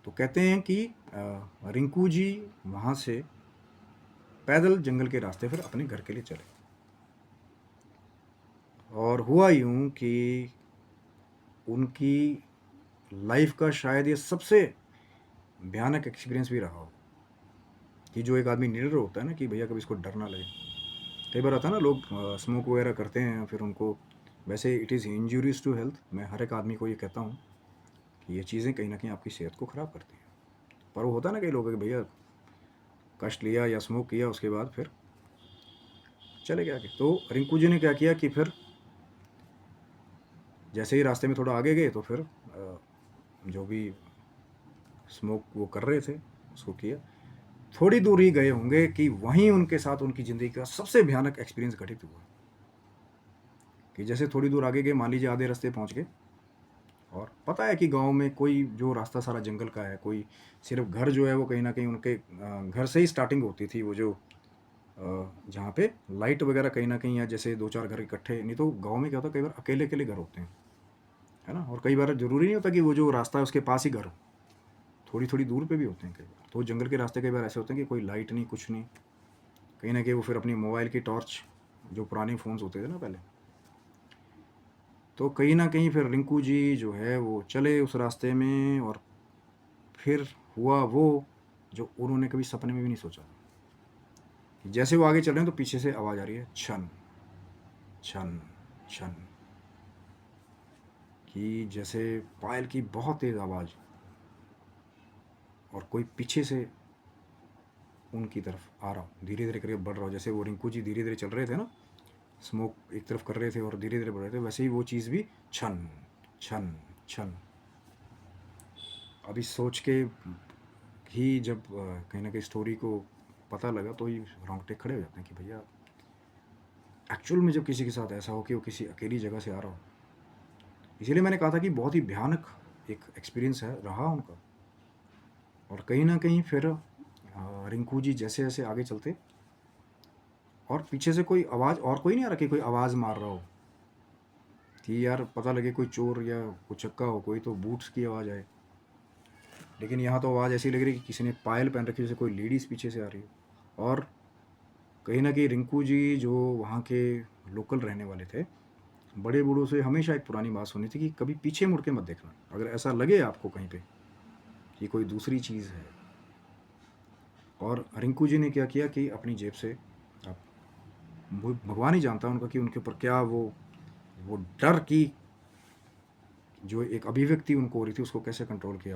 तो कहते हैं कि रिंकू जी वहाँ से पैदल जंगल के रास्ते फिर अपने घर के लिए चले। और हुआ यूँ कि उनकी लाइफ का शायद ये सबसे भयानक एक्सपीरियंस भी रहा हो कि जो एक आदमी निडर होता है ना कि भैया कभी इसको डर ना लगे। कई बार आता है ना, लोग स्मोक वगैरह करते हैं, फिर उनको वैसे it is injurious to health. मैं हर एक आदमी को ये कहता हूँ कि ये चीज़ें कहीं ना कहीं आपकी सेहत को ख़राब करती हैं। पर वो होता है ना कई लोगों कि भैया कष्ट लिया या स्मोक किया उसके बाद फिर चले गए आगे। तो रिंकू जी ने क्या किया कि फिर जैसे ही रास्ते में थोड़ा आगे गए तो फिर जो भी स्मोक वो कर रहे थे उसको किया। थोड़ी दूर ही गए होंगे कि वहीं उनके साथ उनकी ज़िंदगी का सबसे भयानक एक्सपीरियंस घटित हुआ कि जैसे थोड़ी दूर आगे गए, मान लीजिए आधे रास्ते पहुंच गए, और पता है कि गांव में कोई जो रास्ता सारा जंगल का है, कोई सिर्फ घर जो है वो कहीं ना कहीं उनके घर से ही स्टार्टिंग होती थी, वो जो जहाँ पे लाइट वगैरह कहीं ना कहीं, या जैसे दो चार घर इकट्ठे, नहीं तो गांव में क्या होता है कई बार अकेले अकेले घर होते हैं, है ना। और कई बार ज़रूरी नहीं होता कि वो जो रास्ता है उसके पास ही घर हो, थोड़ी थोड़ी दूर पे भी होते हैं कई बार। तो जंगल के रास्ते कई बार ऐसे होते हैं कि कोई लाइट नहीं, कुछ नहीं, कहीं ना कहीं वो फिर अपनी मोबाइल की टॉर्च, जो पुराने फ़ोन्स होते थे ना पहले, तो कहीं ना कहीं फिर रिंकू जी जो है वो चले उस रास्ते में, और फिर हुआ वो जो उन्होंने कभी सपने में भी नहीं सोचा कि जैसे वो आगे चल रहे हैं तो पीछे से आवाज़ आ रही है, छन छन छन, कि जैसे पायल की बहुत तेज़ आवाज़, और कोई पीछे से उनकी तरफ आ रहा हो, धीरे धीरे करके बढ़ रहा हो। जैसे वो रिंकू जी धीरे धीरे चल रहे थे ना, स्मोक एक तरफ कर रहे थे और धीरे धीरे बढ़ रहे थे, वैसे ही वो चीज़ भी छन छन छन। अभी सोच के ही जब कहीं ना कहीं स्टोरी को पता लगा तो ही रोंगटे खड़े हो जाते हैं कि भैया एक्चुअल में जब किसी के साथ ऐसा हो कि वो किसी अकेली जगह से आ रहा हो। इसीलिए मैंने कहा था कि बहुत ही भयानक एक एक्सपीरियंस है रहा उनका। और कहीं ना कहीं फिर रिंकू जी जैसे जैसे आगे चलते, और पीछे से कोई आवाज़, और कोई नहीं आ रहा कि कोई आवाज़ मार रहा हो कि यार पता लगे कोई चोर या उचक्का हो, कोई तो बूट्स की आवाज़ आए। लेकिन यहाँ तो आवाज़ ऐसी लग रही है कि किसी ने पायल पहन रखी है, जैसे कोई लेडीज़ पीछे से आ रही है। और कहीं ना कहीं रिंकू जी जो वहाँ के लोकल रहने वाले थे, बड़े बूढ़ों से हमेशा एक पुरानी बात सुनी थी कि कभी पीछे मुड़ के मत देखना, अगर ऐसा लगे आपको कहीं पे कि कोई दूसरी चीज़ है। और रिंकू जी ने क्या किया कि अपनी जेब से, आप भगवान ही जानता है उनका कि उनके ऊपर क्या वो डर की जो एक अभिव्यक्ति उनको हो रही थी उसको कैसे कंट्रोल किया होगा।